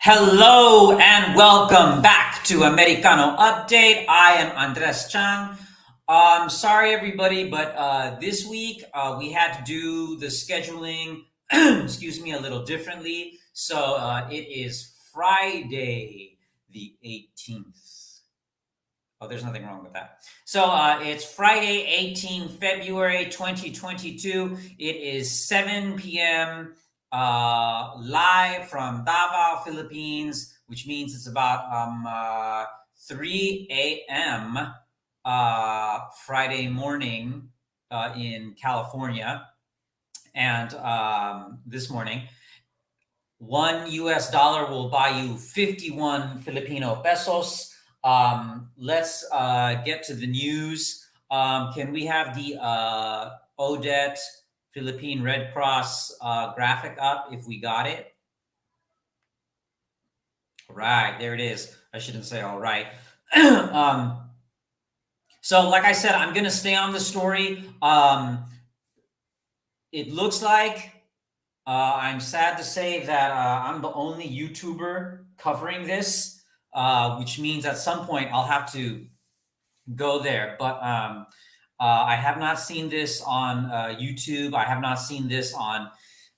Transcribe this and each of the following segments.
Hello and welcome back to Americano Update. I am Andres Chang. Sorry everybody, but this week we had to do the scheduling, excuse me, a little differently. So it is Friday the 18th. Oh, there's nothing wrong with that. So it's Friday, 18 February 2022. It is 7 p.m. Live from Davao, Philippines, which means it's about 3 a.m. Friday morning in California. And this morning, $1 will buy you 51 Filipino pesos. Let's get to the news. Can we have the Odette Philippine Red Cross graphic up if we got it? All right, there it is. I shouldn't say all right. So like I said, I'm going to stay on the story. It looks like I'm sad to say that I'm the only YouTuber covering this, which means at some point I'll have to go there. But I have not seen this on YouTube. I have not seen this on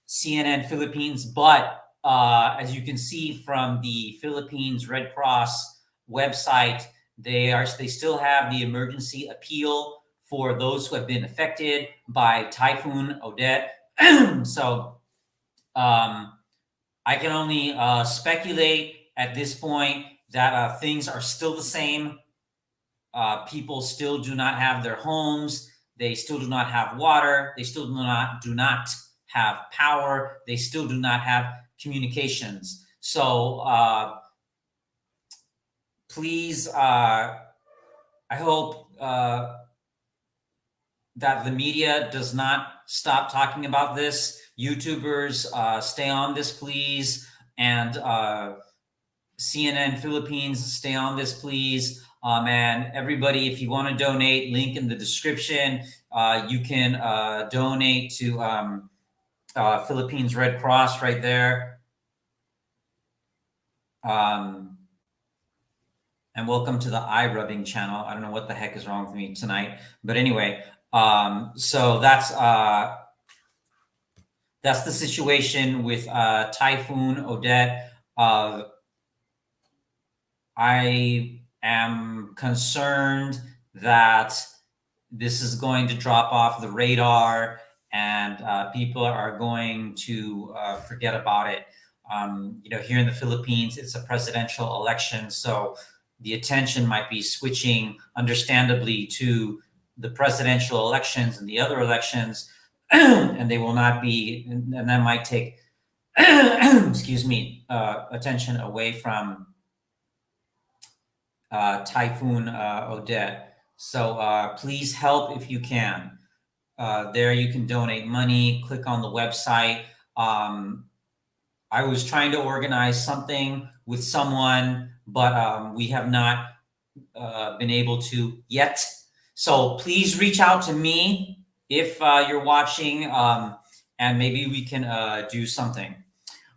CNN Philippines. But as you can see from the Philippines Red Cross website, they still have the emergency appeal for those who have been affected by Typhoon Odette. So I can only speculate at this point that things are still the same. People still do not have their homes. They still do not have water. They still do not have power. They still do not have communications. So please, I hope that the media does not stop talking about this. YouTubers, stay on this, please. And CNN Philippines, stay on this, please. And everybody, if you want to donate, link in the description. You can donate to Philippines Red Cross right there. And welcome to the eye rubbing channel. I don't know what the heck is wrong with me tonight, but anyway, so that's the situation with Typhoon Odette. I am concerned that this is going to drop off the radar and people are going to forget about it. Here in the Philippines, it's a presidential election, so the attention might be switching, understandably, to the presidential elections and the other elections, and they will not be, and that might take, excuse me, attention away from Typhoon Odette. So please help if you can. There you can donate money, click on the website. I was trying to organize something with someone, but we have not been able to yet. So please reach out to me if you're watching, and maybe we can do something.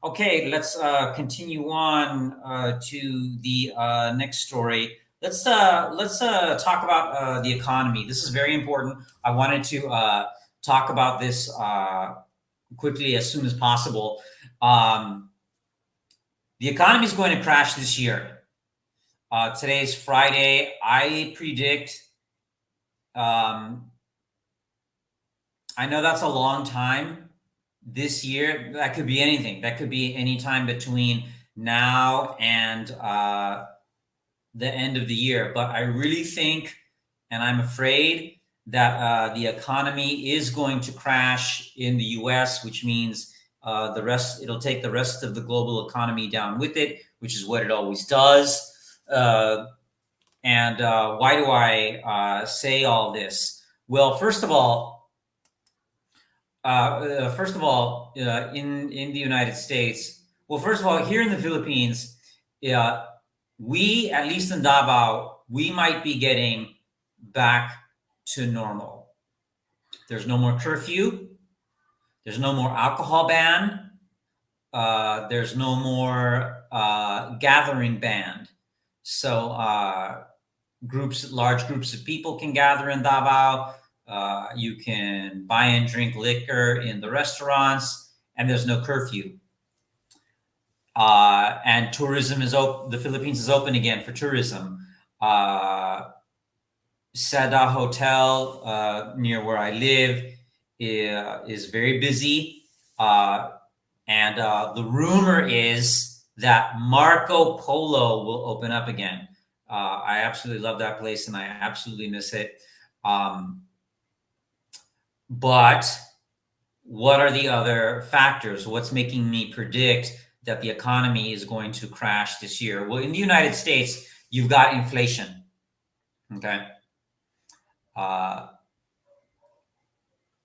Okay, let's continue on to the next story. Let's talk about the economy. This is very important. I wanted to talk about this quickly as soon as possible. The economy is going to crash this year. Today is Friday. I predict. I know that's a long time. This year, that could be anything. That could be any time between now and the end of the year. But I really think, and I'm afraid, that the economy is going to crash in the U.S., which means it'll take the rest of the global economy down with it, which is what it always does. And why do I say all this? Well, first of all, in the United States, well, first of all, here in the Philippines, we, at least in Davao, we might be getting back to normal. There's no more curfew. There's no more alcohol ban. there's no more gathering banned. So large groups of people can gather in Davao. You can buy and drink liquor in the restaurants, and there's no curfew. And tourism is open. The Philippines is open again for tourism. Seda Hotel near where I live is very busy. And the rumor is that Marco Polo will open up again. I absolutely love that place and I absolutely miss it. But what are the other factors? What's making me predict that the economy is going to crash this year? Well, in the United States, you've got inflation. Okay.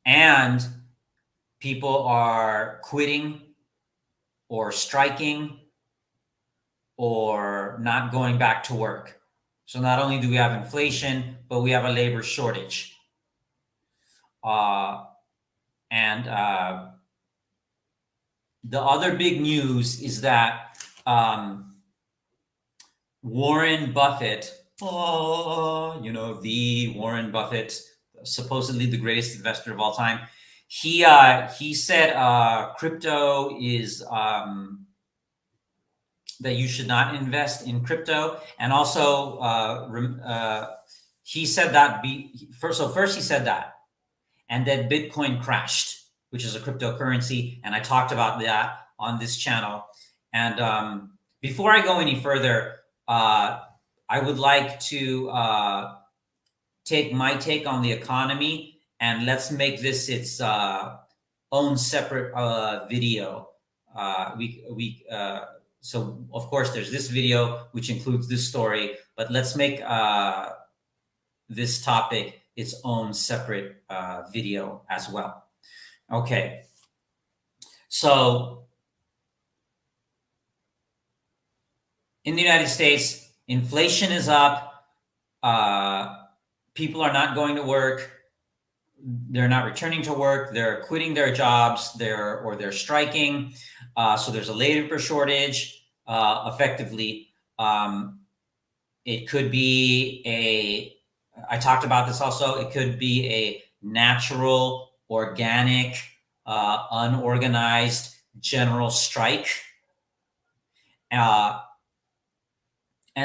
And people are quitting or striking or not going back to work. So not only do we have inflation, but we have a labor shortage. And the other big news is that Warren Buffett, the Warren Buffett, supposedly the greatest investor of all time, he said crypto is that you should not invest in crypto, and also he said that first he said that, and then Bitcoin crashed, which is a cryptocurrency, and I talked about that on this channel. And before I go any further, I would like to take my take on the economy, and let's make this its own separate video. So of course there's this video which includes this story, but let's make this topic its own separate video as well. Okay. So in the United States, inflation is up. People are not going to work. They're not returning to work. They're quitting their jobs. They're striking. So there's a labor shortage. Effectively, it could be I talked about this also. It could be a natural, organic, unorganized general strike. And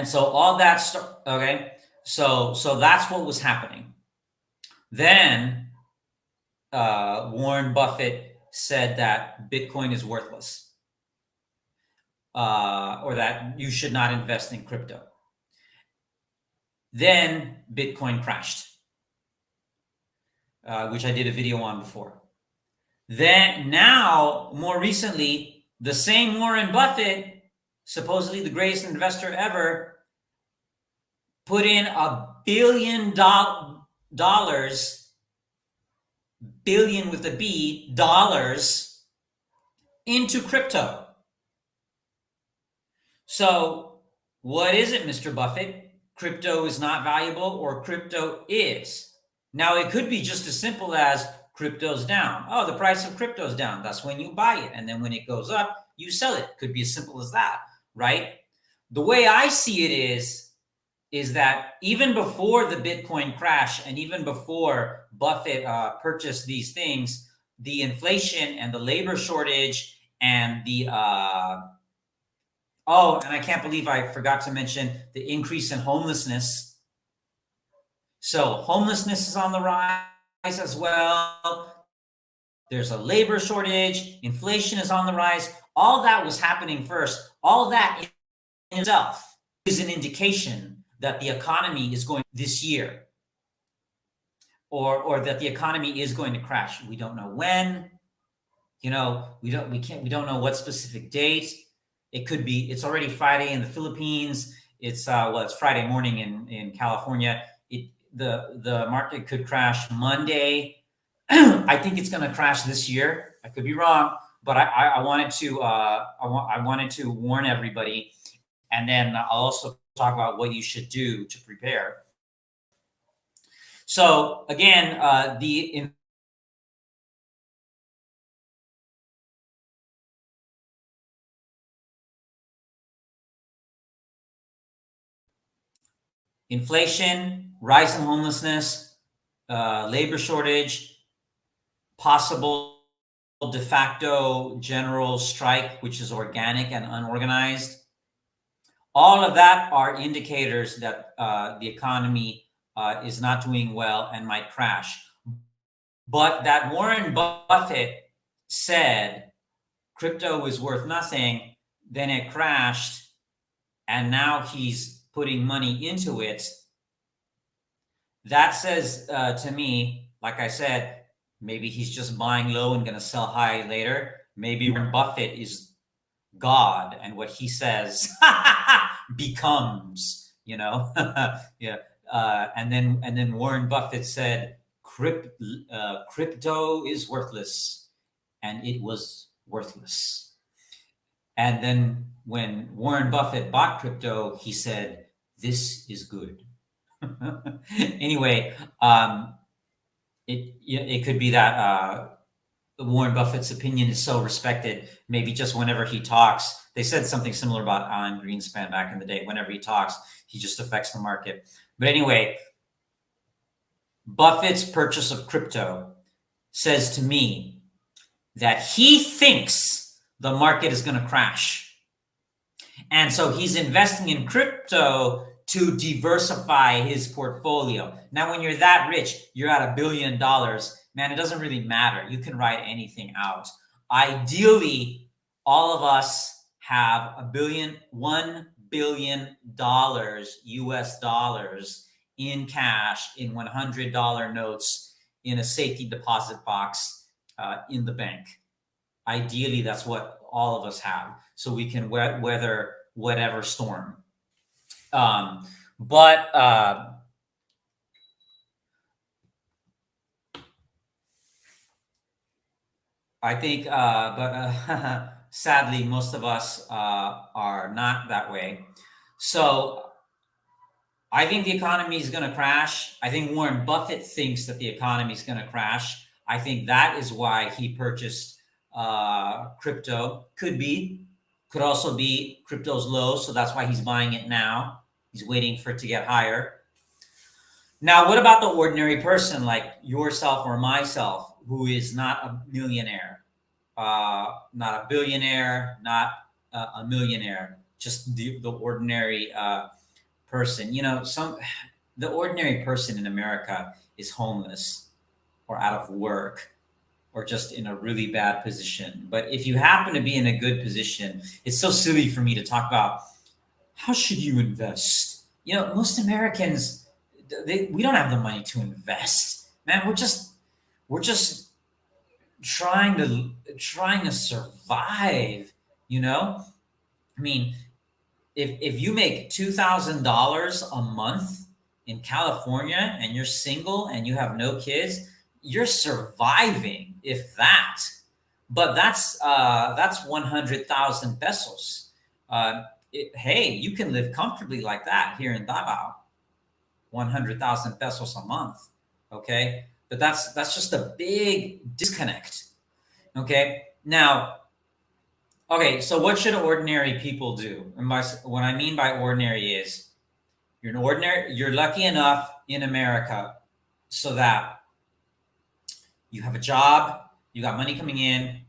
so all that okay. So that's what was happening. Then Warren Buffett said that Bitcoin is worthless, or that you should not invest in crypto. Then Bitcoin crashed, which I did a video on before. Then now, more recently, the same Warren Buffett, supposedly the greatest investor ever, put in $1 billion, billion with a B, dollars, into crypto. So what is it, Mr. Buffett? Crypto is not valuable, or crypto is? Now, it could be just as simple as crypto's down. Oh, the price of crypto's down. That's when you buy it. And then when it goes up, you sell it. Could be as simple as that, right? The way I see it is that even before the Bitcoin crash and even before Buffett purchased these things, the inflation and the labor shortage and the and I can't believe I forgot to mention the increase in homelessness. So homelessness is on the rise as well. There's a labor shortage. Inflation is on the rise. All that was happening first. All that in itself is an indication that the economy is going this year, or that the economy is going to crash. We don't know when. We don't know what specific date. It could be, it's already Friday in the Philippines. It's it's Friday morning in California. The market could crash Monday. I think it's going to crash this year. I could be wrong, but I wanted to warn everybody, and then I'll also talk about what you should do to prepare. So again, the inflation, rise in homelessness, labor shortage, possible de facto general strike, which is organic and unorganized. All of that are indicators that the economy is not doing well and might crash. But that Warren Buffett said crypto is worth nothing, then it crashed, and now he's putting money into it. That says to me, like I said, maybe he's just buying low and going to sell high later. Maybe Warren Buffett is God, and what he says becomes, yeah. And then Warren Buffett said, crypto is worthless, and it was worthless. And then when Warren Buffett bought crypto, he said, this is good. Anyway, it could be that Warren Buffett's opinion is so respected. Maybe just whenever he talks, they said something similar about Alan Greenspan back in the day. Whenever he talks, he just affects the market. But anyway, Buffett's purchase of crypto says to me that he thinks the market is going to crash. And so he's investing in crypto to diversify his portfolio. Now, when you're that rich, you're at $1 billion. Man, it doesn't really matter. You can write anything out. Ideally, all of us have $1 billion US dollars in cash, in $100 notes, in a safety deposit box in the bank. Ideally, that's what all of us have, so we can weather whatever storm. But I think, sadly, most of us are not that way. So I think the economy is going to crash. I think Warren Buffett thinks that the economy is going to crash. I think that is why he purchased crypto. Could also be crypto's low, so that's why he's buying it now. He's waiting for it to get higher. Now, what about the ordinary person like yourself or myself, who is not a millionaire, not a billionaire, not a millionaire, just the ordinary person? The ordinary person in America is homeless or out of work or just in a really bad position. But if you happen to be in a good position, it's so silly for me to talk about how should you invest. Most Americans, we don't have the money to invest. Man, we're just trying to survive. I mean, if you make $2,000 a month in California and you're single and you have no kids, you're surviving, if that. But that's 100,000 pesos. Hey, you can live comfortably like that here in Davao. 100,000 pesos a month. Okay, but that's just a big disconnect. Okay, now. Okay, so what should ordinary people do? And what I mean by ordinary is you're lucky enough in America so that you have a job, you got money coming in.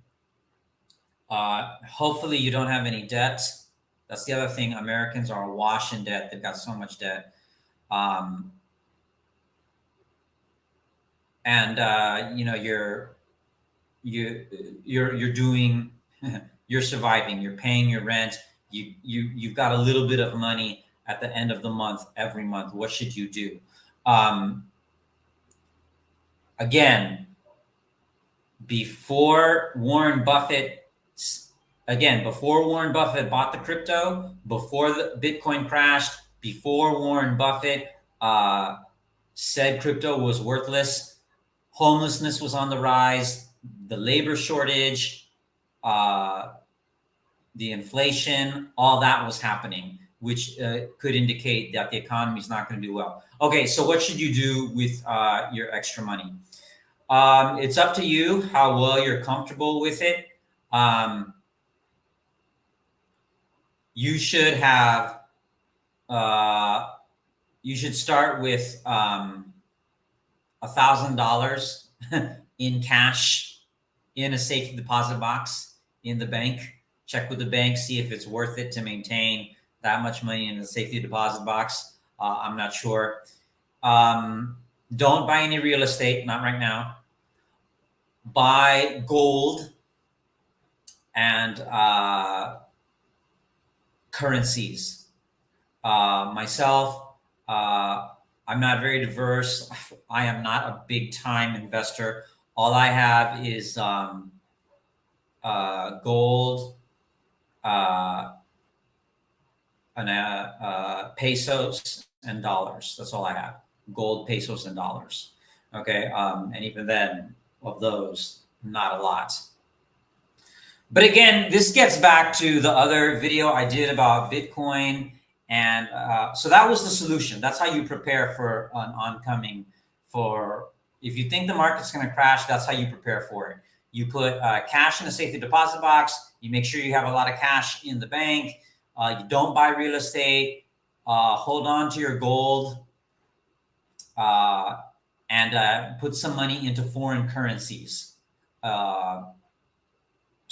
Hopefully you don't have any debt. That's the other thing. Americans are awash in debt. They've got so much debt. You're doing you're surviving, you're paying your rent, you've got a little bit of money at the end of the month, every month. What should you do? Again, before Warren Buffett bought the crypto, before the Bitcoin crashed, before Warren Buffett said crypto was worthless, homelessness was on the rise, the labor shortage, the inflation, all that was happening, which could indicate that the economy is not going to do well. Okay, so what should you do with your extra money? It's up to you how well you're comfortable with it. You should have you should start with $1,000 in cash in a safety deposit box in the bank. Check with the bank, see if it's worth it to maintain that much money in the safety deposit box. I'm not sure. Don't buy any real estate, not right now. Buy gold and currencies. Myself, I'm not very diverse. I am not a big time investor. All I have is gold and pesos and dollars. That's all I have. Gold, pesos, and dollars. Okay. And even then, of those, not a lot. But again, this gets back to the other video I did about Bitcoin. And so that was the solution. That's how you prepare for an oncoming. If you think the market's going to crash, that's how you prepare for it. You put cash in a safety deposit box. You make sure you have a lot of cash in the bank. You don't buy real estate. Hold on to your gold. And put some money into foreign currencies.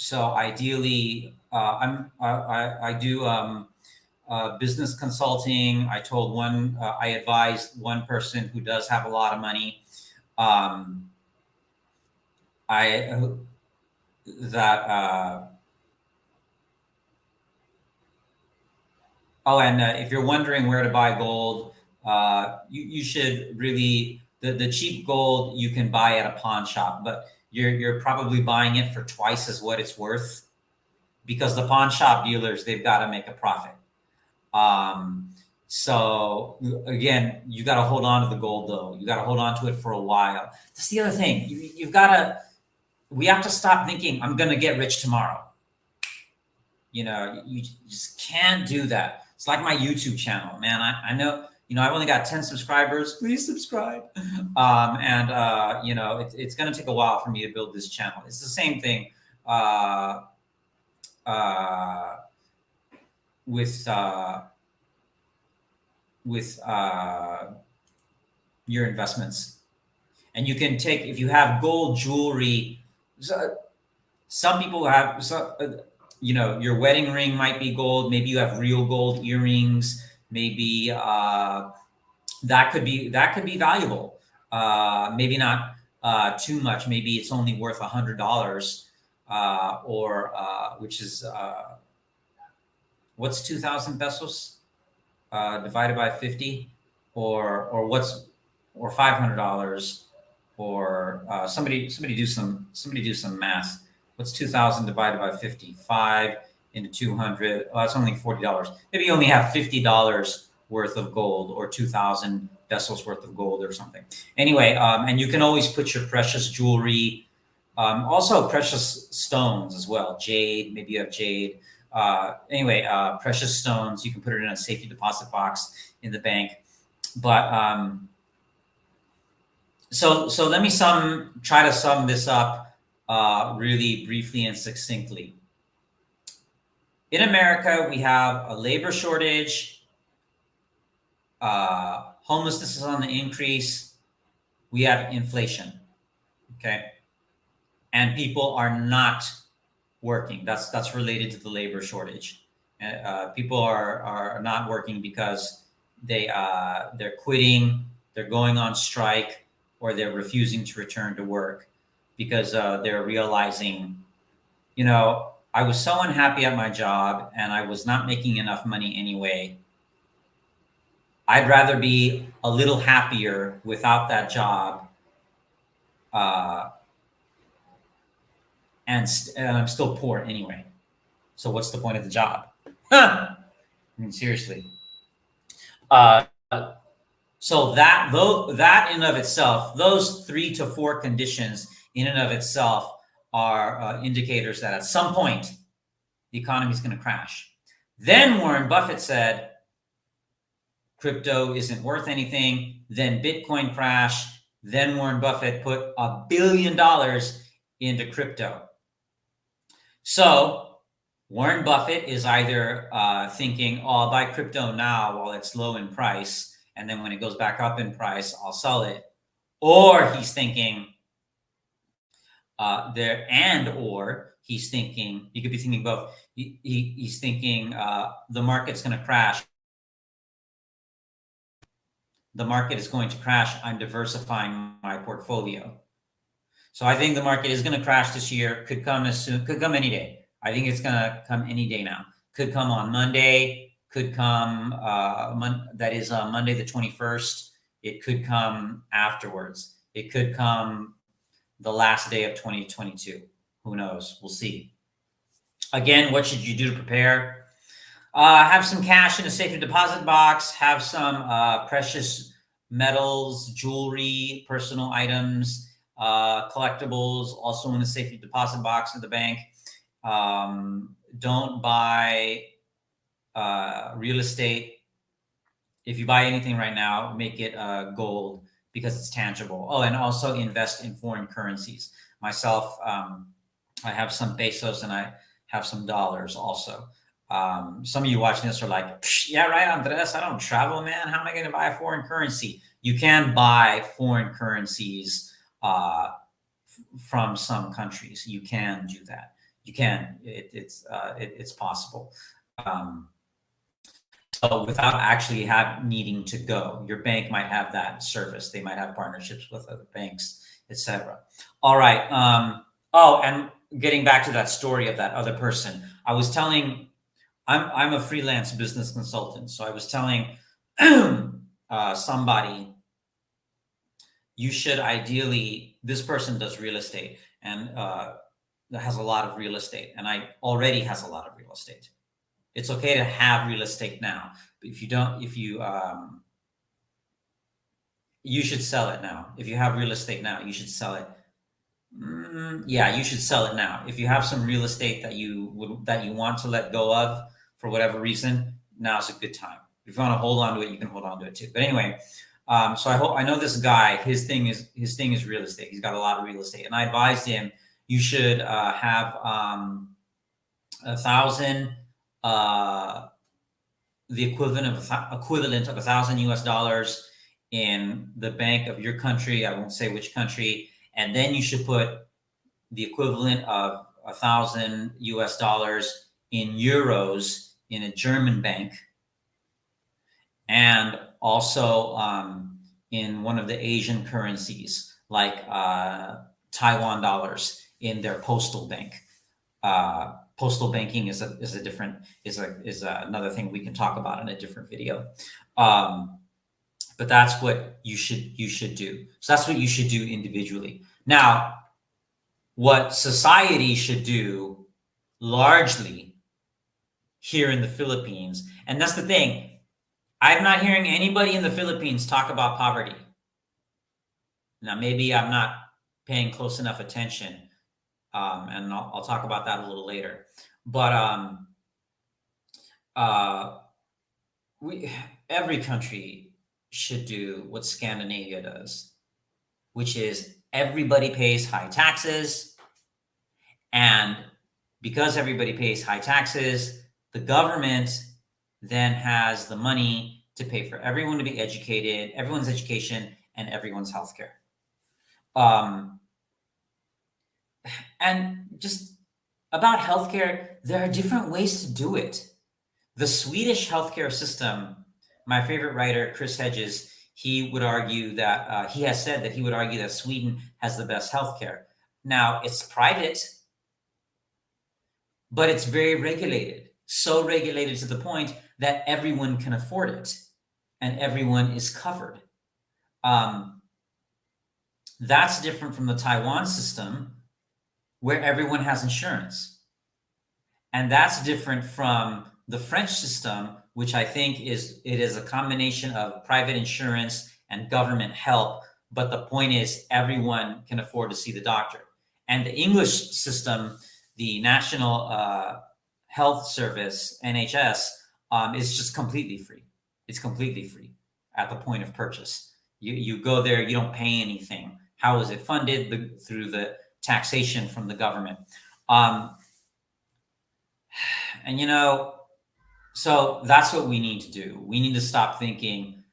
So ideally, I do business consulting. I advised one person who does have a lot of money. If you're wondering where to buy gold, you should really, the cheap gold you can buy at a pawn shop, but you're probably buying it for twice as what it's worth, because the pawn shop dealers, they've got to make a profit. So again, you got to hold on to the gold though. You got to hold on to it for a while. That's the other thing. We have to stop thinking I'm going to get rich tomorrow. You just can't do that. It's like my YouTube channel, man. I know, I've only got 10 subscribers. Please subscribe. It's going to take a while for me to build this channel. It's the same thing with your investments. And you can take, if you have gold jewelry, some people have, your wedding ring might be gold. Maybe you have real gold earrings. Maybe that could be valuable. Maybe not too much. Maybe it's only worth $100, which is what's 2,000 pesos divided by 50, or $500, or somebody do some math. What's 2,000 divided by 50? 5 into 200. Oh, that's only $40. Maybe you only have $50 worth of gold, or 2,000 pesos worth of gold or something. Anyway, and you can always put your precious jewelry, also precious stones as well. Jade, maybe you have jade. Precious stones, you can put it in a safety deposit box in the bank. But so let me try to sum this up really briefly and succinctly. In America, we have a labor shortage. Homelessness is on the increase. We have inflation. Okay. And people are not working. That's related to the labor shortage. People are not working because they're quitting, they're going on strike, or they're refusing to return to work because they're realizing, I was so unhappy at my job and I was not making enough money anyway. I'd rather be a little happier without that job. And I'm still poor anyway. So what's the point of the job? I mean, seriously. So that in of itself, those 3 to 4 conditions in and of itself are indicators that at some point the economy is going to crash. Then Warren Buffett said, crypto isn't worth anything. Then Bitcoin crashed. Then Warren Buffett put $1 billion into crypto. So Warren Buffett is either thinking, I'll buy crypto now while it's low in price, and then when it goes back up in price, I'll sell it. Or he's thinking or he's thinking, you could be thinking both. He's thinking the market's going to crash. The market is going to crash. I'm diversifying my portfolio. So I think the market is going to crash this year. Could come as soon, could come any day. I think it's going to come any day now. Could come on Monday. Could come, Monday the 21st. It could come afterwards. It could come the last day of 2022. Who knows? We'll see. Again, what should you do to prepare? Have some cash in a safe deposit box. Have some precious metals, jewelry, personal items, collectibles, also in a safe deposit box at the bank. Don't buy real estate. If you buy anything right now, make it gold because it's tangible. Oh, and also invest in foreign currencies. Myself, I have some pesos and I have some dollars also. Some of you watching this are like, yeah, right, Andres, I don't travel, man. How am I going to buy a foreign currency? You can buy foreign currencies from some countries. You can do that. You can. It's possible. So without actually needing to go, your bank might have that service. They might have partnerships with other banks, etc. All right. And getting back to that story of that other person, I was telling. I'm a freelance business consultant, so I was telling somebody, you should ideally. This person does real estate and has a lot of real estate, and I already has a lot of real estate. It's okay to have real estate now, but if you don't, you should sell it now. If you have real estate now, you should sell it. Yeah, you should sell it now. If you have some real estate that you want to let go of for whatever reason, now's a good time. If you want to hold on to it, you can hold on to it too. But anyway, so I know this guy. His thing is real estate. He's got a lot of real estate, and I advised him you should have 1,000. The equivalent of $1,000 in the bank of your country. I won't say which country. And then you should put the equivalent of $1,000 in euros in a German bank, and also in one of the Asian currencies like Taiwan dollars in their postal bank. Postal banking is another thing we can talk about in a different video. But that's what you should do. So that's what you should do individually. Now, what society should do largely here in the Philippines, and that's the thing, I'm not hearing anybody in the Philippines talk about poverty. Now, maybe I'm not paying close enough attention, and I'll talk about that a little later. But every country should do what Scandinavia does, which is everybody pays high taxes. And because everybody pays high taxes, the government then has the money to pay for everyone to be educated, everyone's education, and everyone's healthcare. And just about healthcare, there are different ways to do it. The Swedish healthcare system, my favorite writer, Chris Hedges, he would argue that he has said that he would argue that Sweden has the best healthcare. Now, it's private, but it's very regulated. So regulated to the point that everyone can afford it and everyone is covered. That's different from the Taiwan system, where everyone has insurance. And that's different from the French system, which I think is a combination of private insurance and government help. But the point is, everyone can afford to see the doctor. And the English system, the National Health Service, NHS, is just completely free. It's completely free at the point of purchase. You go there, you don't pay anything. How is it funded? Through the taxation from the government. So that's what we need to do. We need to stop thinking,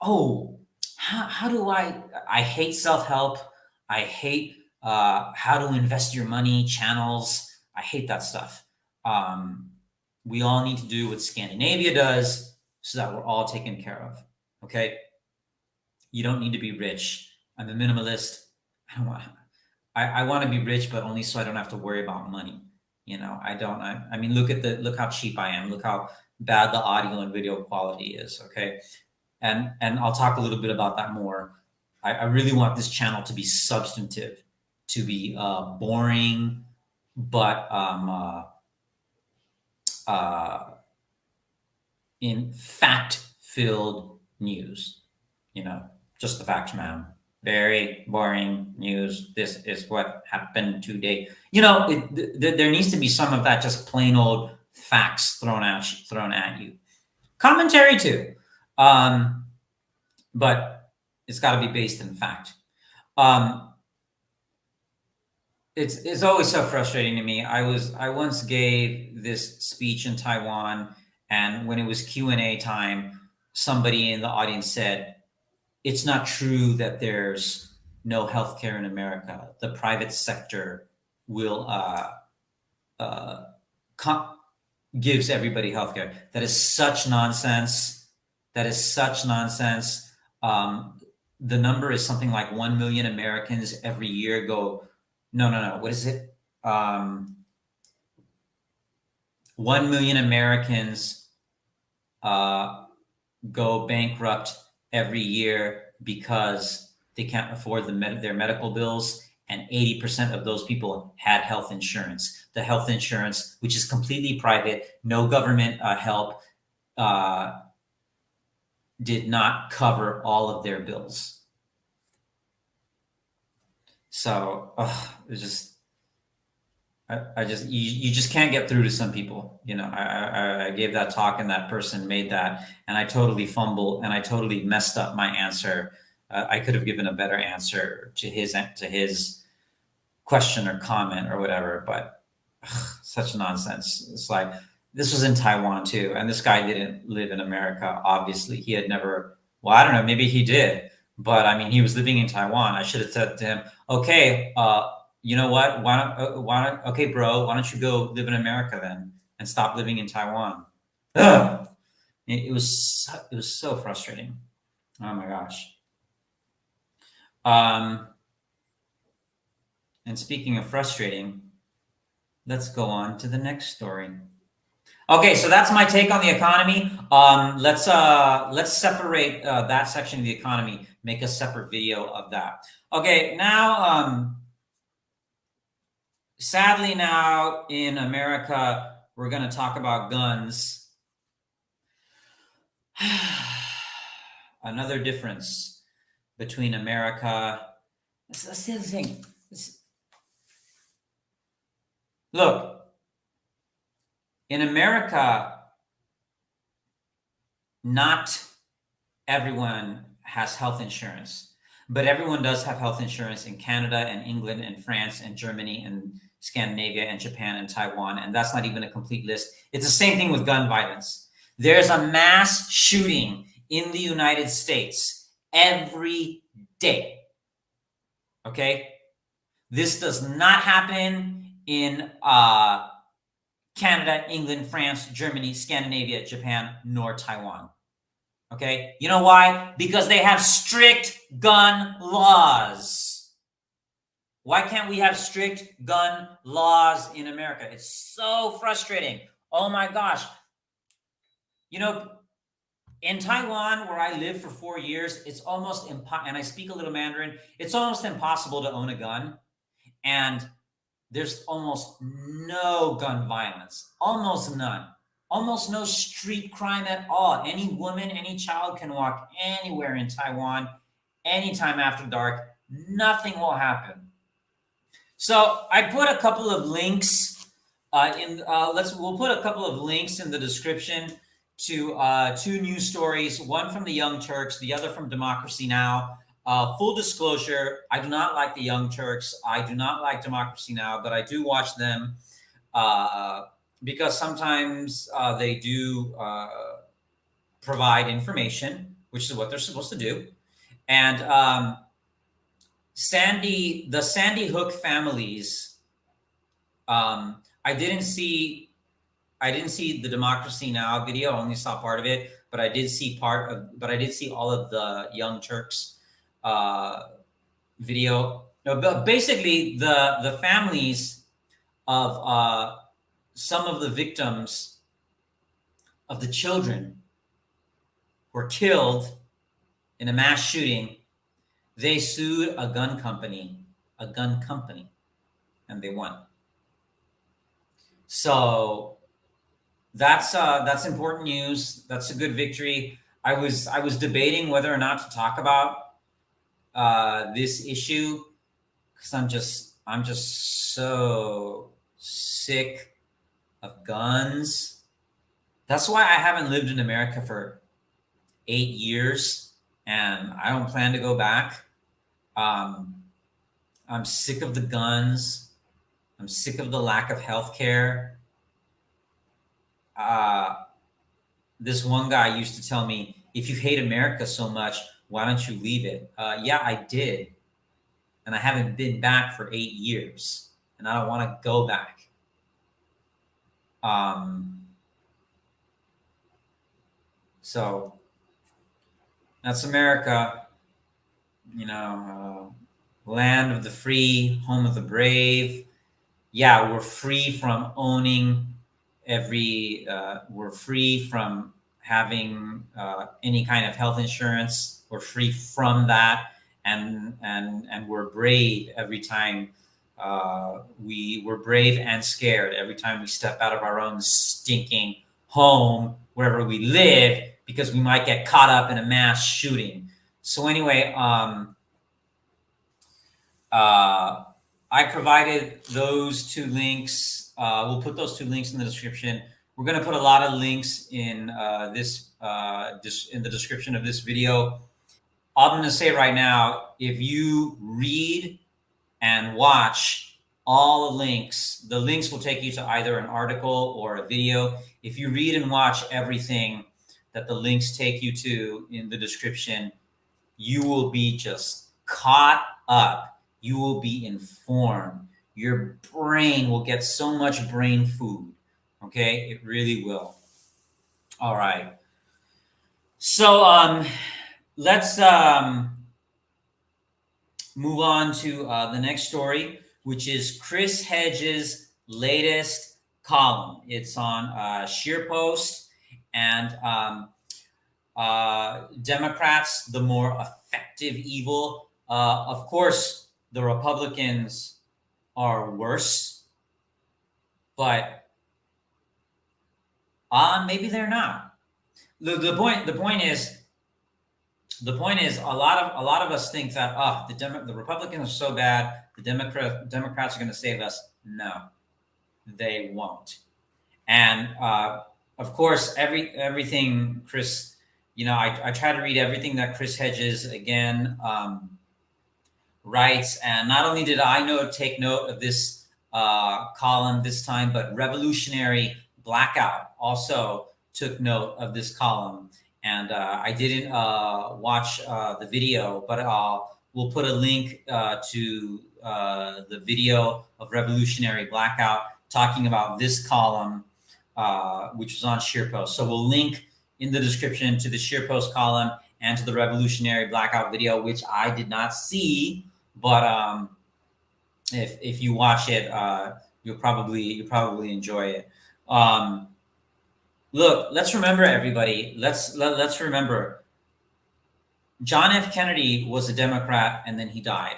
oh, how do I hate self-help. I hate how to invest your money channels. I hate that stuff. We all need to do what Scandinavia does so that we're all taken care of. Okay. You don't need to be rich. I'm a minimalist. I don't want, I want to be rich, but only so I don't have to worry about money. I don't, I mean, look how cheap I am. Look how bad the audio and video quality is. Okay. And I'll talk a little bit about that more. I really want this channel to be substantive, to be boring, but in fact-filled news. Just the facts, ma'am. Very boring news. This is what happened today. There needs to be some of that, just plain old facts thrown at you. Commentary too. But it's got to be based in fact. It's always so frustrating to me. I once gave this speech in Taiwan, and when it was Q&A time, somebody in the audience said, "It's not true that there's no healthcare in America. The private sector will gives everybody healthcare." That is such nonsense. That is such nonsense. The number is something like 1 million Americans every year go. No. What is it? 1 million Americans go bankrupt every year because they can't afford their medical bills, and 80% of those people had health insurance. The health insurance, which is completely private, no government help, did not cover all of their bills. So it's just, you just can't get through to some people. I gave that talk, and that person made that, and I totally fumbled, and I totally messed up my answer. I could have given a better answer to his question or comment or whatever, but such nonsense. It's like, this was in Taiwan too, and this guy didn't live in America. Obviously, he had never. Well, I don't know. Maybe he did, but I mean, he was living in Taiwan. I should have said to him, "Okay, you know what? Okay, bro, why don't you go live in America then and stop living in Taiwan?" Ugh! It was so frustrating. Oh my gosh. And speaking of frustrating, let's go on to the next story. Okay, so that's my take on the economy. Let's separate that section of the economy, make a separate video of that. Okay, now, sadly, now in America, we're going to talk about guns. Another difference between America. That's the other thing. Look, in America, not everyone has health insurance, but everyone does have health insurance in Canada and England and France and Germany and Scandinavia and Japan and Taiwan. And that's not even a complete list. It's the same thing with gun violence. There's a mass shooting in the United States every day. Okay? This does not happen in Canada, England, France, Germany, Scandinavia, Japan, nor Taiwan. Okay? You know why? Because they have strict gun laws. Why can't we have strict gun laws in America? It's so frustrating. Oh my gosh. In Taiwan, where I lived for 4 years, it's almost impossible, and I speak a little Mandarin, it's almost impossible to own a gun. And there's almost no gun violence, almost none, almost no street crime at all. Any woman, any child can walk anywhere in Taiwan, anytime after dark. Nothing will happen. So I put a couple of links we'll put a couple of links in the description to two news stories, one from the Young Turks, the other from Democracy Now! Full disclosure, I do not like the Young Turks. I do not like Democracy Now!, but I do watch them because sometimes they do provide information. which is what they're supposed to do. And the Sandy Hook families. I didn't see the Democracy Now video. I only saw part of it, but I did see all of the Young Turks video. No, but basically, the families of some of the victims of the children who were killed in a mass shooting, they sued a gun company, and they won. So that's important news. That's a good victory. I was debating whether or not to talk about this issue because I'm just so sick of guns. That's why I haven't lived in America for 8 years, and I don't plan to go back. I'm sick of the guns. I'm sick of the lack of health care. This one guy used to tell me, if you hate America so much, why don't you leave it? Yeah, I did. And I haven't been back for 8 years. And I don't want to go back. So that's America. Land of the free, home of the brave. Yeah, we're free from owning we're free from having any kind of health insurance. We're free from that, and we're brave every time we're brave and scared every time we step out of our own stinking home wherever we live, because we might get caught up in a mass shooting. So anyway, I provided those 2 links. We'll put those 2 links in the description. We're going to put a lot of links in in the description of this video. I'm going to say right now, if you read and watch all the links will take you to either an article or a video. If you read and watch everything that the links take you to in the description, you will be just caught up. You will be informed. Your brain will get so much brain food. Okay, it really will. All right. So let's move on to the next story, which is Chris Hedges' latest column. It's on SheerPost, and Democrats, the more effective evil. Of course, the Republicans are worse, but maybe they're not. The point is a lot of us think that the Republicans are so bad, the Democrats are going to save us. No, they won't. And of course, everything Chris, I try to read everything that Chris Hedges again writes, and not only did I take note of this column this time, but Revolutionary Blackout also took note of this column. And I didn't watch the video, but we'll put a link to the video of Revolutionary Blackout talking about this column, which was on SheerPost. So we'll link in the description to the SheerPost column and to the Revolutionary Blackout video, which I did not see, but if you watch it, you'll probably enjoy it. Look, let's remember, everybody. Let's remember. John F. Kennedy was a Democrat, and then he died.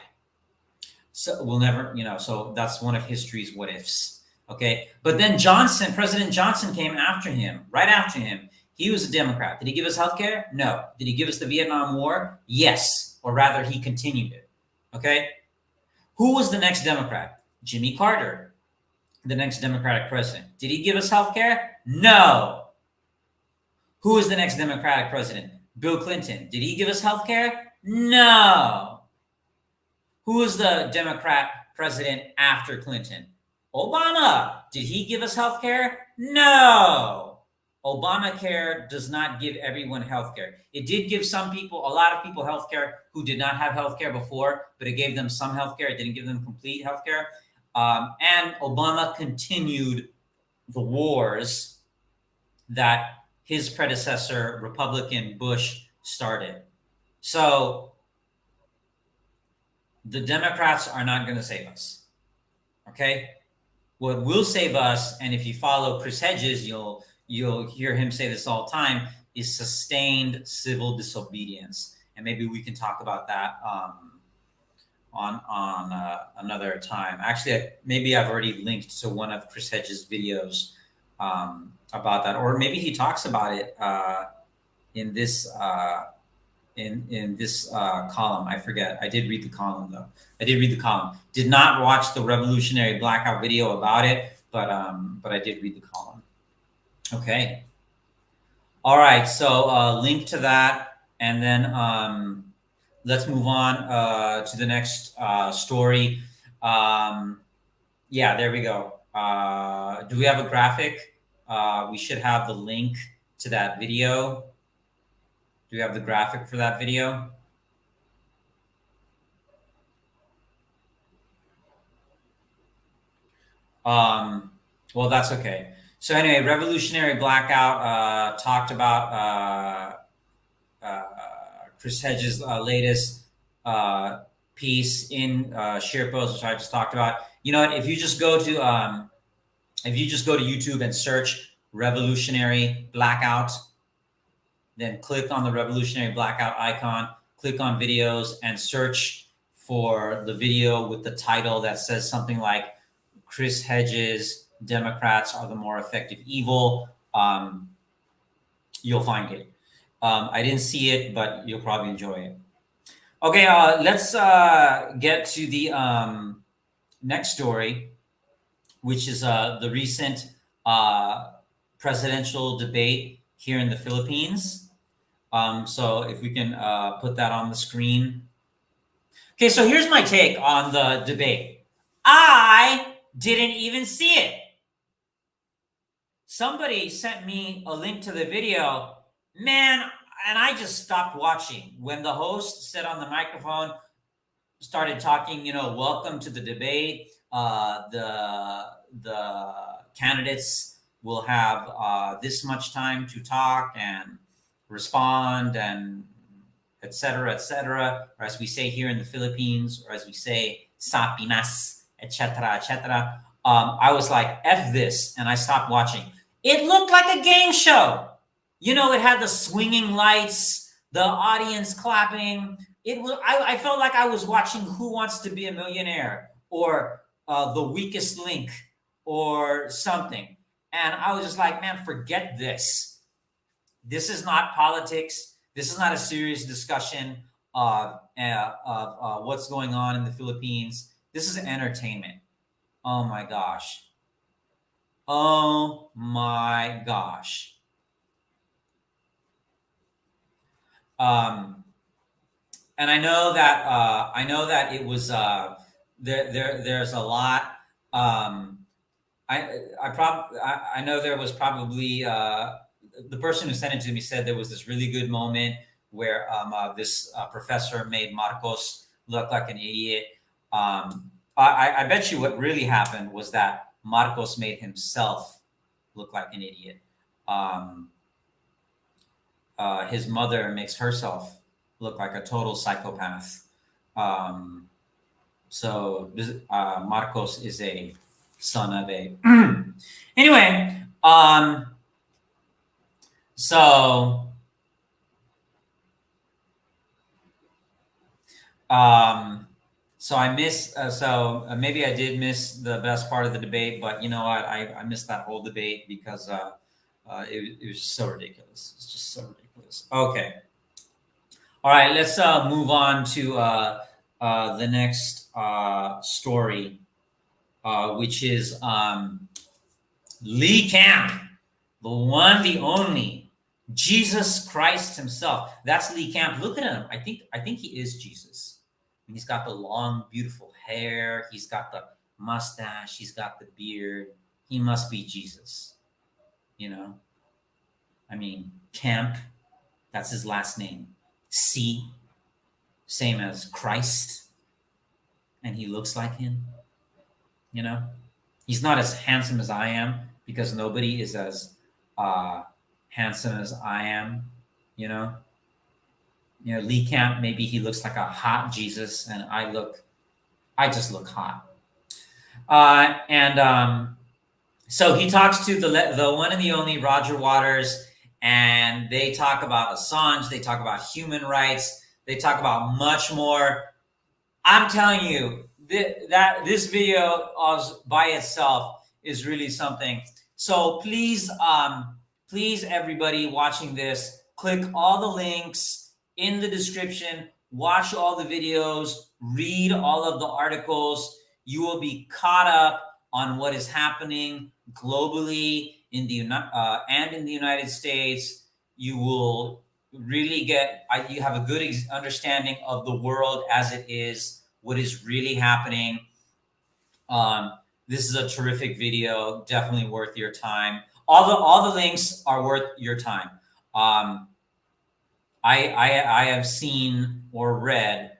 So we'll never, So that's one of history's what ifs. Okay, but then President Johnson came after him, right after him. He was a Democrat. Did he give us health care? No. Did he give us the Vietnam War? Yes, or rather, he continued it. Okay. Who was the next Democrat? Jimmy Carter, the next Democratic president. Did he give us health care? No. Who is the next Democratic president? Bill Clinton. Did he give us health care? No. Who is the Democrat president after Clinton? Obama. Did he give us health care? No. Obamacare does not give everyone health care. It did give some people, a lot of people, health care who did not have health care before, but it gave them some health care. It didn't give them complete health care. And Obama continued the wars that his predecessor, Republican Bush, started. So the Democrats are not going to save us. Okay? What will save us, and if you follow Chris Hedges, you'll hear him say this all the time, is sustained civil disobedience. And maybe we can talk about that on another time. Actually, maybe I've already linked to one of Chris Hedges' videos about that, or maybe he talks about it in this in this column. I forget. I did read the column though. I did read the column. Did not watch the Revolutionary Blackout video about it, but I did read the column. Okay. All right. So link to that, and then let's move on to the next story. Yeah, there we go. Do we have a graphic? We should have the link to that video. Do we have the graphic for that video? Well, that's okay. So anyway, Revolutionary Blackout talked about Chris Hedges' latest piece in SharePost, which I just talked about. You know what? If you just go to YouTube and search Revolutionary Blackout, then click on the Revolutionary Blackout icon, click on videos, and search for the video with the title that says something like Chris Hedges, Democrats are the more effective evil. You'll find it. I didn't see it, but you'll probably enjoy it. Okay, let's get to the next story, which is the recent presidential debate here in the Philippines. So if we can put that on the screen. Okay, so here's my take on the debate. I didn't even see it. Somebody sent me a link to the video, man, and I just stopped watching. When the host said on the microphone, started talking, welcome to the debate. The candidates will have this much time to talk and respond, and et cetera, or as we say here in the Philippines, or as we say, sa Pinas, etc., etc. I was like, F this, and I stopped watching. It looked like a game show. It had the swinging lights, the audience clapping. I felt like I was watching Who Wants to Be a Millionaire, or The Weakest Link, or something. And I was just like, man, forget this. This is not politics. This is not a serious discussion of what's going on in the Philippines. This is entertainment. Oh my gosh. Oh my gosh. And I know that it was there's a lot. I know there was probably the person who sent it to me said there was this really good moment where this professor made Marcos look like an idiot. I bet you what really happened was that Marcos made himself look like an idiot. His mother makes herself look like a total psychopath. So Marcos is a son of a. Anyway, so I missed. Maybe I did miss the best part of the debate, but you know what? I missed that whole debate because it was so ridiculous. It's just so ridiculous. Okay. All right. Let's move on to the next story, which is Lee Camp, the one, the only, Jesus Christ himself. That's Lee Camp. Look at him. I think he is Jesus. He's got the long, beautiful hair. He's got the mustache. He's got the beard. He must be Jesus, I mean, Camp, that's his last name. C, same as Christ, and he looks like him. You know, he's not as handsome as I am because nobody is as handsome as I am. You know, Lee Camp, maybe he looks like a hot Jesus, and I just look hot. And so he talks to the one and the only Roger Waters, and they talk about Assange. They talk about human rights. They talk about much more. I'm telling you that this video by itself is really something. So please, everybody watching this, click all the links in the description. Watch all the videos. Read all of the articles. You will be caught up on what is happening globally and in the United States. You will really you have a good understanding of the world as it is, what is really happening. This is a terrific video, definitely worth your time. All the links are worth your time. I have seen or read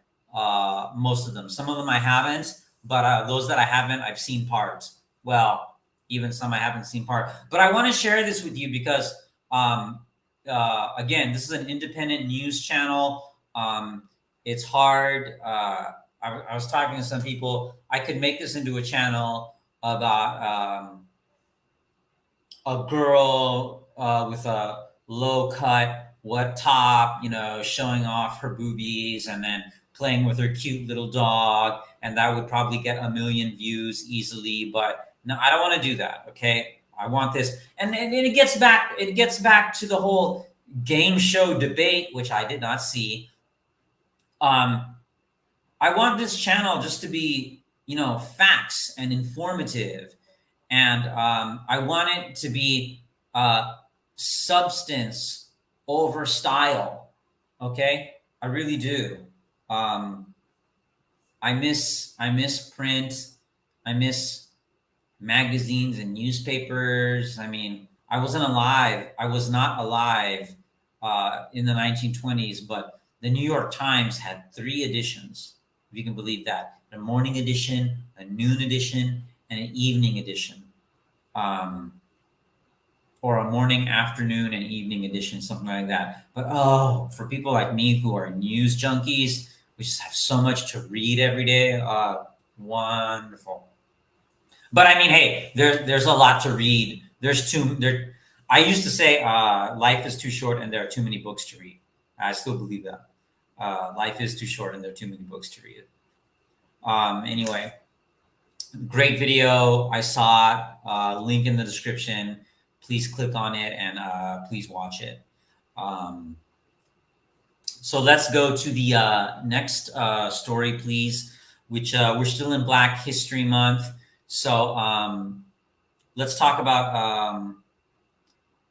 most of them. Some of them I haven't, but those that I haven't, I've seen parts. Well, even some I haven't seen part. But I want to share this with you because again, this is an independent news channel. It's hard. I was talking to some people. I could make this into a channel about a girl with a low cut top, showing off her boobies and then playing with her cute little dog. And that would probably get 1 million views easily. But no, I don't want to do that. Okay. I want this. And it gets back to the whole game show debate, which I did not see. I want this channel just to be, facts and informative. And I want it to be substance over style. Okay? I really do. I miss print. I miss magazines and newspapers. I mean, I was not alive in the 1920s, but the New York Times had 3 editions, if you can believe that. A morning edition, a noon edition, and an evening edition. Or a morning, afternoon, and evening edition, something like that. But for people like me who are news junkies, we just have so much to read every day. Wonderful. But I mean, hey, there's a lot to read. I used to say life is too short and there are too many books to read. I still believe that. Life is too short and there are too many books to read. Anyway, great video. I saw it. Link in the description. Please click on it and please watch it. So let's go to the next story, please, which we're still in Black History Month. So let's talk about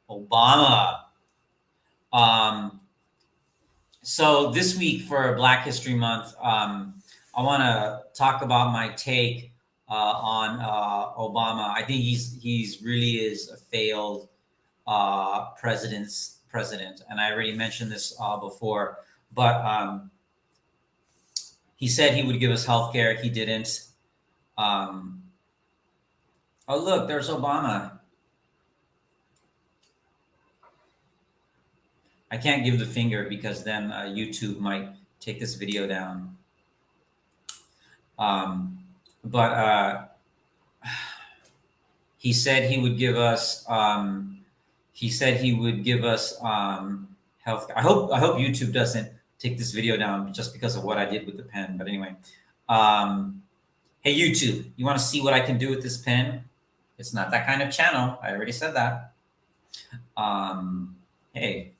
Obama. So this week for Black History Month, I want to talk about my take on Obama. I think he's really is a failed president, and I already mentioned this before. But he said he would give us health care. He didn't. Oh, look, there's Obama. I can't give the finger because then YouTube might take this video down. But he said he would give us. He said he would give us health. I hope YouTube doesn't take this video down just because of what I did with the pen. But anyway, hey YouTube, you want to see what I can do with this pen? It's not that kind of channel. I already said that. Hey,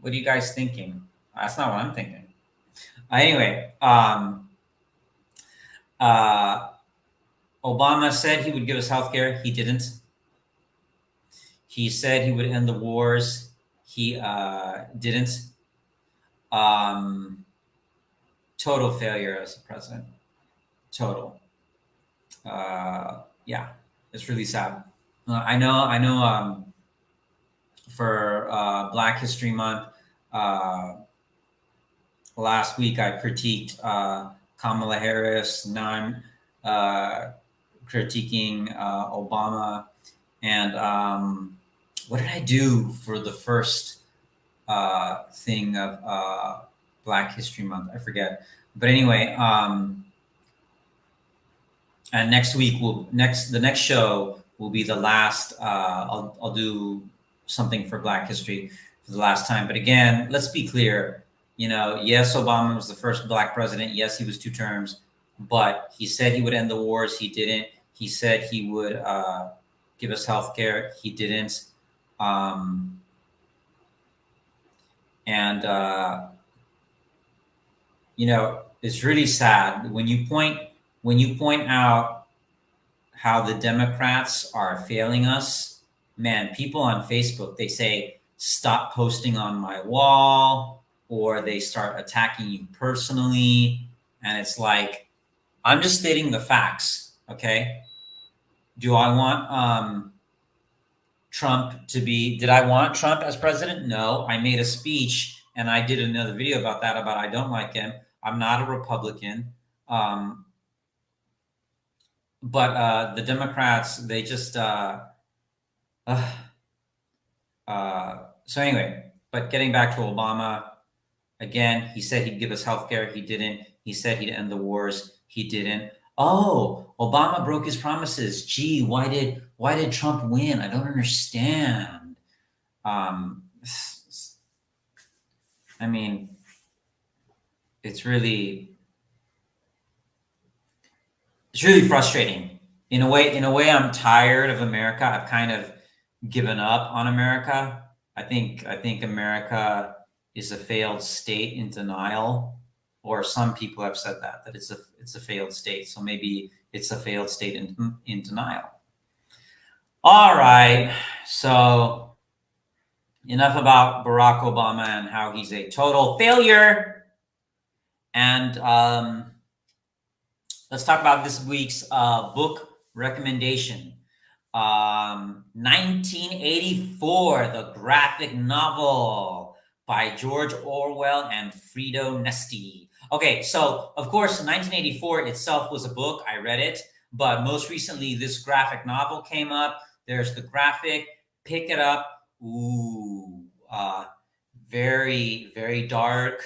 what are you guys thinking? That's not what I'm thinking. Anyway, Obama said he would give us health care. He didn't. He said he would end the wars. He didn't. Total failure as a president. Total. Yeah, it's really sad. I know. for Black History Month. Last week I critiqued Kamala Harris. Now I'm critiquing Obama. And what did I do for the first thing of Black History Month? I forget. But anyway, and next week the next show will be the last. I'll do something for Black History for the last time. But again, let's be clear. Yes, Obama was the first Black president. Yes, he was 2 terms, but he said he would end the wars. He didn't. He said he would give us health care. He didn't. It's really sad when you point out how the Democrats are failing us. Man, people on Facebook, they say, stop posting on my wall, or they start attacking you personally. And it's like, I'm just stating the facts. Okay. Do I want did I want Trump as president? No. I made a speech and I did another video about that, about I don't like him. I'm not a Republican. But the Democrats, they just so anyway, but getting back to Obama, again, he said he'd give us health care. He didn't. He said he'd end the wars. He didn't. Oh, Obama broke his promises. Gee, why did Trump win? I don't understand. I mean, it's really frustrating. In a way, I'm tired of America. I've kind of given up on America. I think America is a failed state in denial. Or some people have said that it's a failed state. So maybe it's a failed state in denial. All right. So enough about Barack Obama and how he's a total failure. And let's talk about this week's book recommendation. 1984, the graphic novel by George Orwell and Fido Nesti. Okay, so of course, 1984 itself was a book. I read it, but most recently, this graphic novel came up. There's the graphic. Pick it up. Ooh, very, very dark.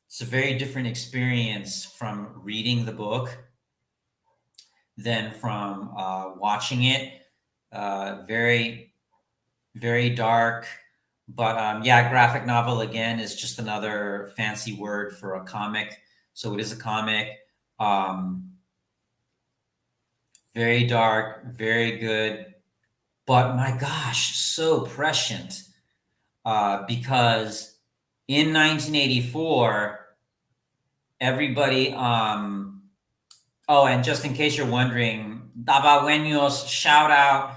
It's a very different experience from reading the book than from watching it. Very, very dark. But graphic novel, again, is just another fancy word for a comic. So it is a comic. Very dark, very good. But my gosh, so prescient. Because in 1984, everybody... and just in case you're wondering, Davaoeños, shout out.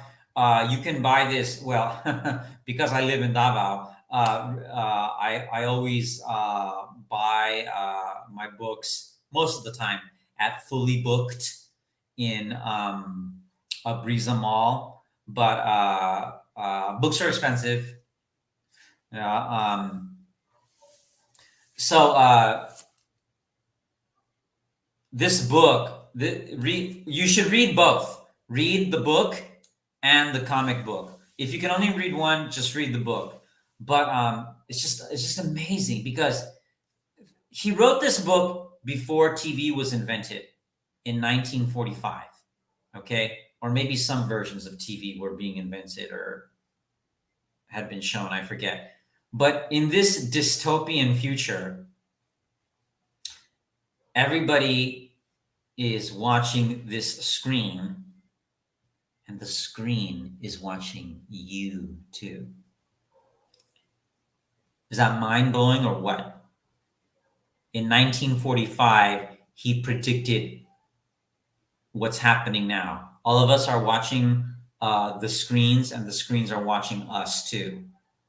You can buy this. Well, because I live in Davao, I always buy my books most of the time at Fully Booked in Brisa Mall. But books are expensive. This book, you should read both. Read the book and the comic book. If you can only read one, just read the book. But it's just amazing because he wrote this book before TV was invented in 1945. Okay, or maybe some versions of TV were being invented or had been shown. I forget. But in this dystopian future, everybody is watching this screen. And the screen is watching you too. Is that mind-blowing or what? In 1945, he predicted what's happening now. All of us are watching the screens, and the screens are watching us too.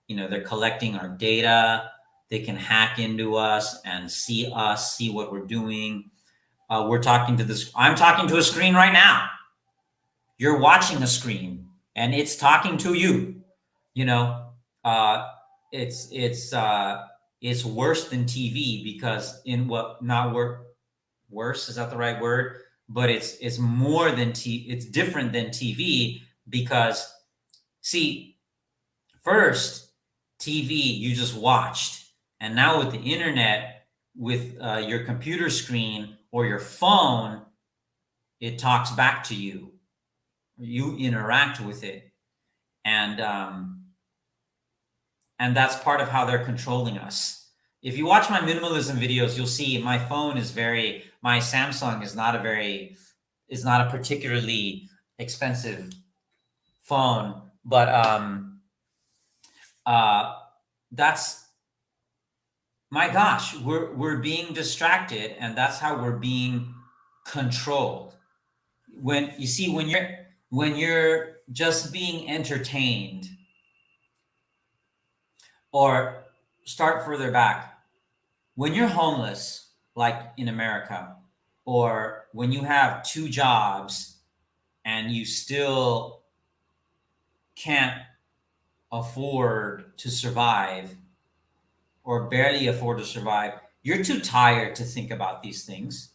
They're collecting our data. They can hack into us and see what we're doing. I'm talking to a screen right now. You're watching a screen. and it's talking to you. You know, uh, it's worse than TV because in what not work worse, is that the right word? But it's more than it's different than TV because see, first TV you just watched, and now with the internet, with your computer screen or your phone, it talks back to you. You interact with it, and that's part of how they're controlling us. If you watch my minimalism videos, you'll see my phone is my Samsung is not a particularly expensive phone, but uh, that's my gosh, we're being distracted, and that's how we're being controlled. When you see when you're just being entertained, or start further back, when you're homeless, like in America, or when you have two jobs and you still can't afford to survive or barely afford to survive, you're too tired to think about these things.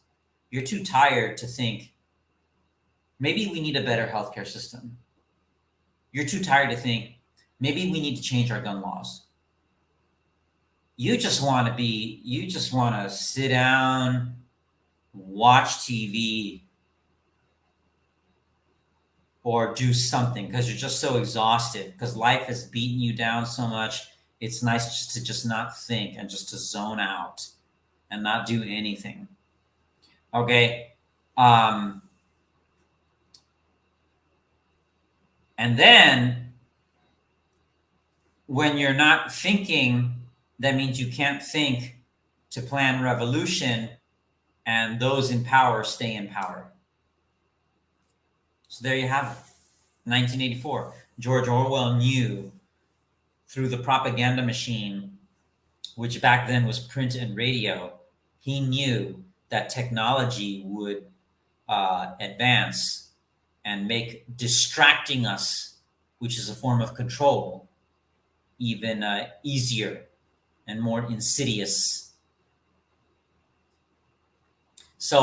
You're too tired to think maybe we need a better healthcare system. You're too tired to think maybe we need to change our gun laws. You just want to sit down, watch TV, or do something because you're just so exhausted because life has beaten you down so much. It's nice just to just not think and just to zone out and not do anything. Okay. And then when you're not thinking, that means you can't think to plan revolution, and those in power stay in power. So there you have it. 1984. George Orwell knew through the propaganda machine, which back then was print and radio, he knew that technology would advance and make distracting us, which is a form of control, even easier and more insidious. So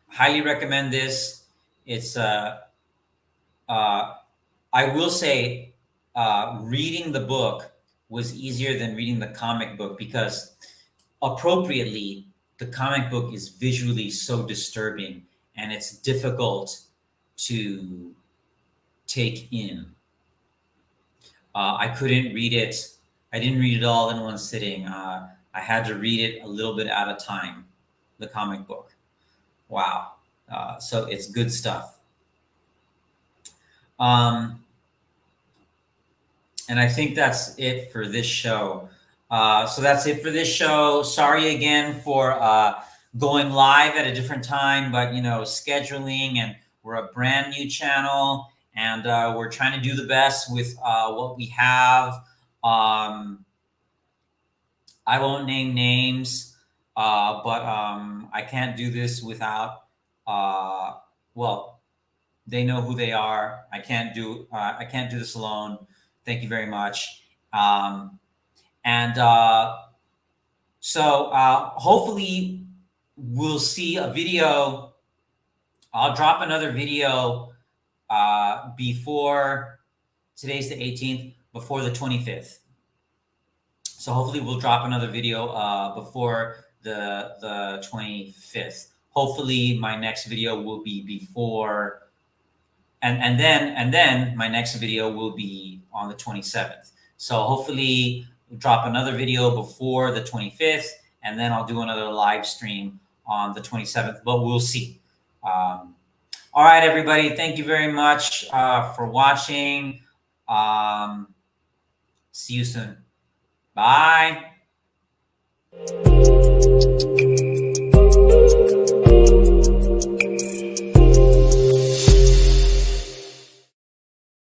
highly recommend this. It's I will say reading the book was easier than reading the comic book because appropriately the comic book is visually so disturbing and it's difficult to take in. I couldn't read it. I didn't read it all in one sitting. I had to read it a little bit at a time, the comic book. Wow. So it's good stuff. And I think that's it for this show. So that's it for this show. Sorry again for going live at a different time, but scheduling, and we're a brand new channel, and we're trying to do the best with what we have. I won't name names, but I can't do this without. Well, they know who they are. I can't do this alone. Thank you very much. And so hopefully we'll see a video. I'll drop another video before today's the 18th, before the 25th. So hopefully we'll drop another video before the 25th. Hopefully my next video will be before, and then my next video will be on the 27th. So hopefully we'll drop another video before the 25th, and then I'll do another live stream on the 27th, but we'll see. All right, everybody. Thank you very much for watching. See you soon. Bye.